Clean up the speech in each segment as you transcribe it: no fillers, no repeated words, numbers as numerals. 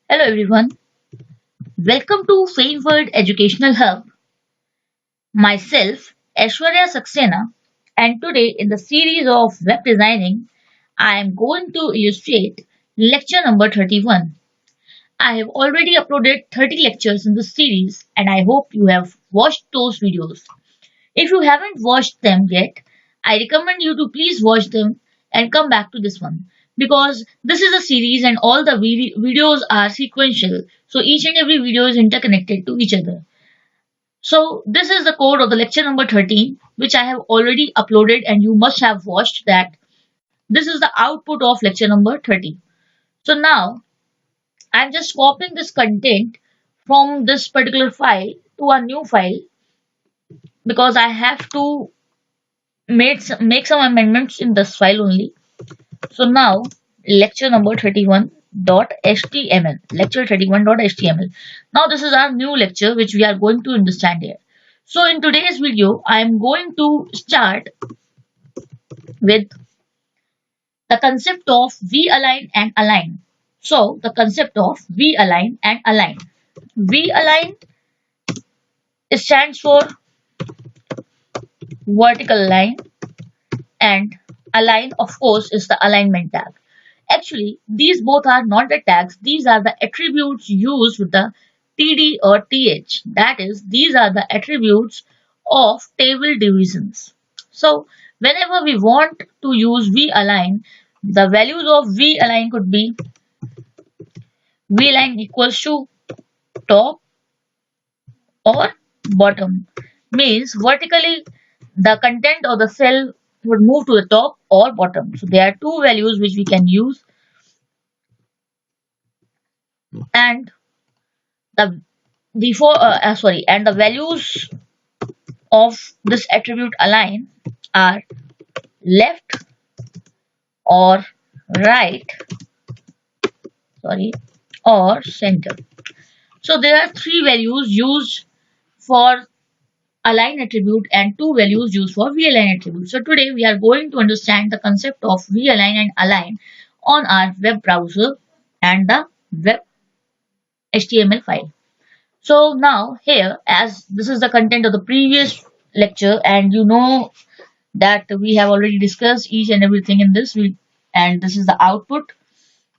Hello everyone, welcome to Fameworld Educational Hub. Myself, Aishwarya Saxena, and today in the series of web designing, I am going to illustrate lecture number 31. I have already uploaded 30 lectures in this series and I hope you have watched those videos. If you haven't watched them yet, I recommend you to please watch them and come back to this one because this is a series and all the videos are sequential, so each and every video is interconnected to each other. So this is the code of the lecture number 13 which I have already uploaded and you must have watched that. This is the output of lecture number 30. So now I'm just copying this content from this particular file to a new file because I have to make some amendments in this file only. So now lecture number 31.html, lecture 31.html. Now this is our new lecture which we are going to understand here. So in today's video I am going to start with the concept of v-align and align. So the concept of v-align and align. V-align stands for vertical line and align of course is the alignment tag. Actually, these both are not the tags, these are the attributes used with the TD or TH. That is, these are the attributes of table divisions. So, whenever we want to use v-align, the values of v-align could be v-align equals to top or bottom. Means vertically the content of the cell would move to the top or bottom. So there are two values which we can use, and the and the values of this attribute align are left or right, sorry, or center. So there are three values used for align attribute and two values used for v-align attribute. So today we are going to understand the concept of v-align and align on our web browser and the web HTML file. So now here, as this is the content of the previous lecture and you know that we have already discussed each and everything in this, and this is the output.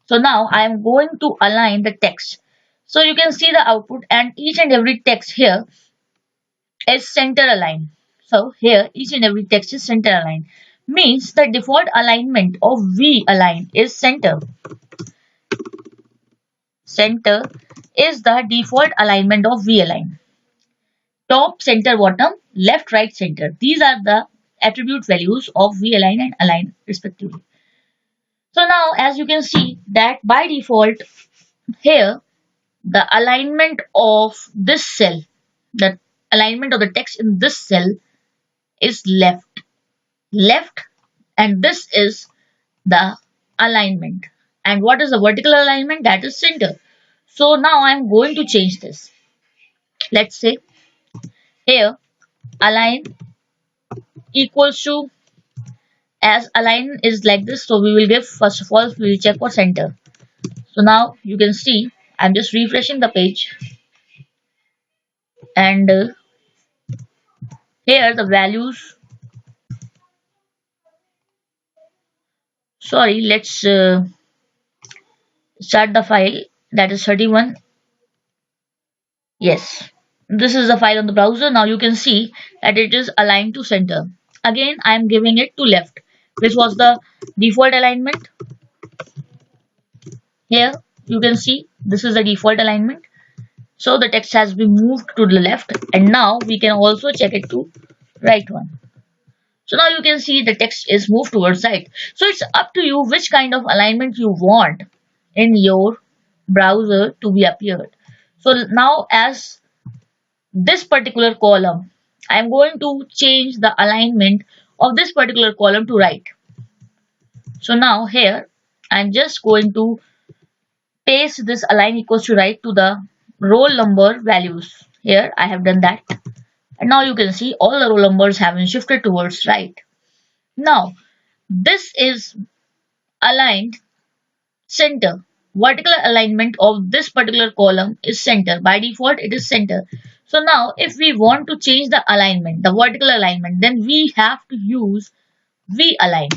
So now I am going to align the text. So you can see the output and each and every text here is center aligned. So here each and every text is center aligned. Means the default alignment of V align is center. Center is the default alignment of V align. Top, center, bottom, left, right, center. These are the attribute values of V align and align respectively. So now as you can see that by default here the alignment of this cell, the alignment of the text in this cell is left, and this is the alignment. And what is the vertical alignment? That is center. So now I am going to change this. Let's say here align equals to, as align is like this, so we will give, first of all we will check for center. So now you can see I'm just refreshing the page, and here the values, sorry, let's start the file, that is 31. Yes, this is the file on the browser. Now you can see that it is aligned to center. Again I am giving it to left, which was the default alignment. Here you can see this is the default alignment. So the text has been moved to the left, and now we can also check it to right one. So now you can see the text is moved towards right. So it's up to you which kind of alignment you want in your browser to be appeared. So now as this particular column, I am going to change the alignment of this particular column to right. So now here I'm just going to paste this align equals to right to the roll number values. Here I have done that, and now you can see all the roll numbers have been shifted towards right. Now this is aligned center. vertical alignment of this particular column is center. By default, it is center. So now if we want to change the alignment, the vertical alignment, then we have to use V-align.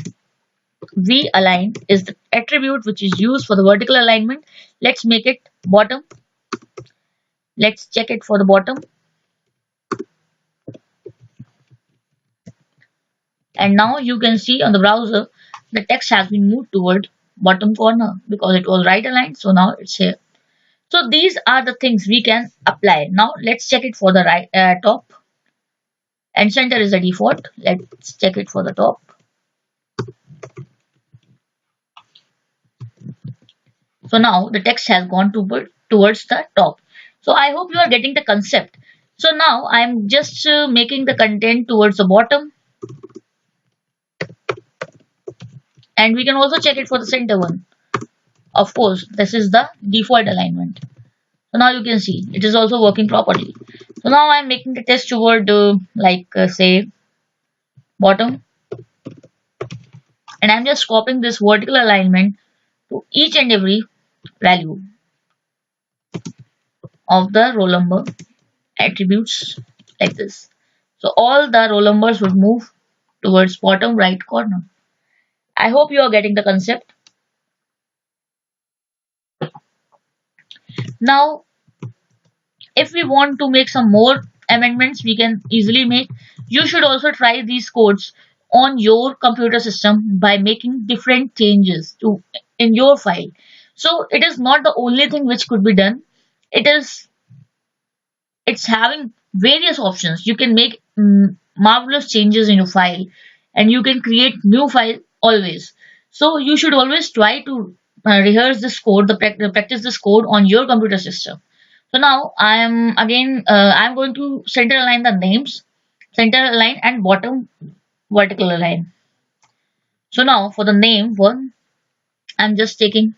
V-align is the attribute which is used for the vertical alignment. Let's make it bottom. Let's check it for the bottom. And now you can see on the browser, the text has been moved toward bottom corner because it was right aligned. So now it's here. So these are the things we can apply. Now let's check it for the right top. And center is the default. Let's check it for the top. So now the text has gone towards the top. So I hope you are getting the concept. So now I'm just making the content towards the bottom. And we can also check it for the center one. Of course, this is the default alignment. So now you can see it is also working properly. So now I'm making the test toward say bottom. And I'm just copying this vertical alignment to each and every value of the roll number attributes like this. So all the roll numbers would move towards bottom right corner. I hope you are getting the concept. Now, if we want to make some more amendments, we can easily make. You should also try these codes on your computer system by making different changes to in your file. So it is not the only thing which could be done. It is it's having various options. You can make marvelous changes in your file, and you can create new file always. So you should always try to rehearse this code, practice this code on your computer system. So now I'm going to center align the names, center align and bottom vertical align. So now for the name one, I'm just taking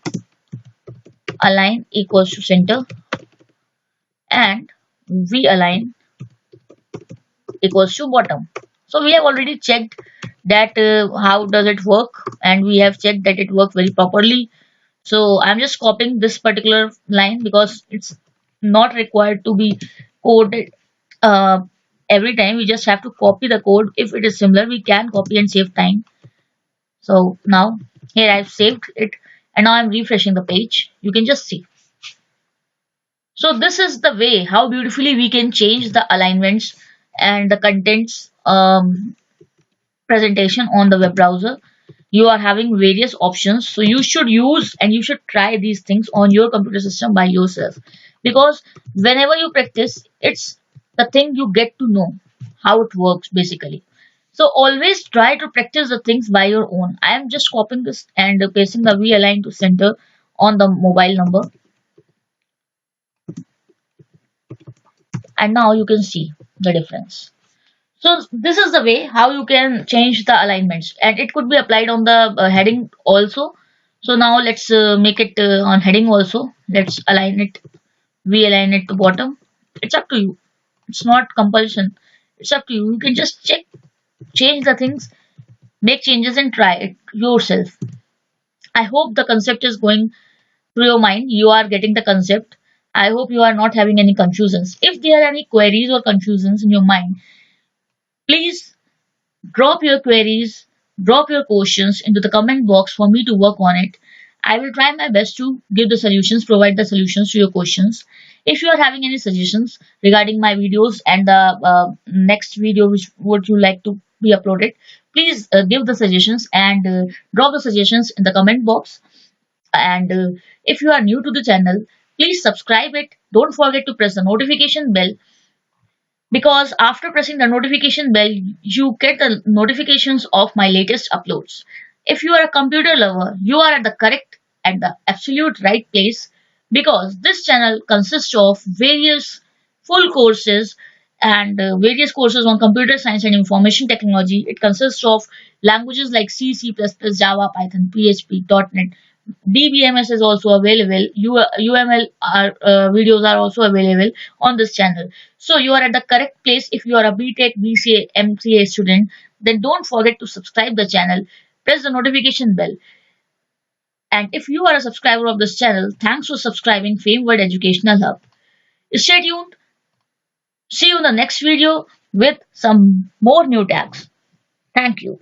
align equals to center and V align equals to bottom. So we have already checked that how does it work, and we have checked that it worked very properly. So I'm just copying this particular line because it's not required to be coded every time. We just have to copy the code. If it is similar, we can copy and save time. So now here I've saved it, and now I'm refreshing the page. You can just see. So this is the way how beautifully we can change the alignments and the contents presentation on the web browser. You are having various options, so you should use and you should try these things on your computer system by yourself, because whenever you practice, it's the thing you get to know how it works basically. So always try to practice the things by your own. I am just copying this and pasting the V align to center on the mobile number, and now you can see the difference. So this is the way how you can change the alignments, and it could be applied on the heading also. So now let's make it on heading also. Let's align it, realign it to bottom. It's up to you. It's not compulsion. It's up to you. You can just check, change the things, make changes and try it yourself. I hope the concept is going through your mind. You are getting the concept. I hope you are not having any confusions. If there are any queries or confusions in your mind, please drop your queries, drop your questions into the comment box for me to work on it. I will try my best to give the solutions, provide the solutions to your questions. If you are having any suggestions regarding my videos and the next video which would you like to be uploaded, please give the suggestions and drop the suggestions in the comment box. And if you are new to the channel, please subscribe it. Don't forget to press the notification bell, because after pressing the notification bell, you get the notifications of my latest uploads. If you are a computer lover, you are at the correct and the absolute right place, because this channel consists of various full courses and various courses on computer science and information technology. It consists of languages like C, C++, Java, Python, PHP, .NET. DBMS is also available. UML videos are also available on this channel. So you are at the correct place. If you are a BTech, BCA, MCA student, then don't forget to subscribe the channel. Press the notification bell. And if you are a subscriber of this channel, thanks for subscribing Fame World Educational Hub. Stay tuned. See you in the next video with some more new tags. Thank you.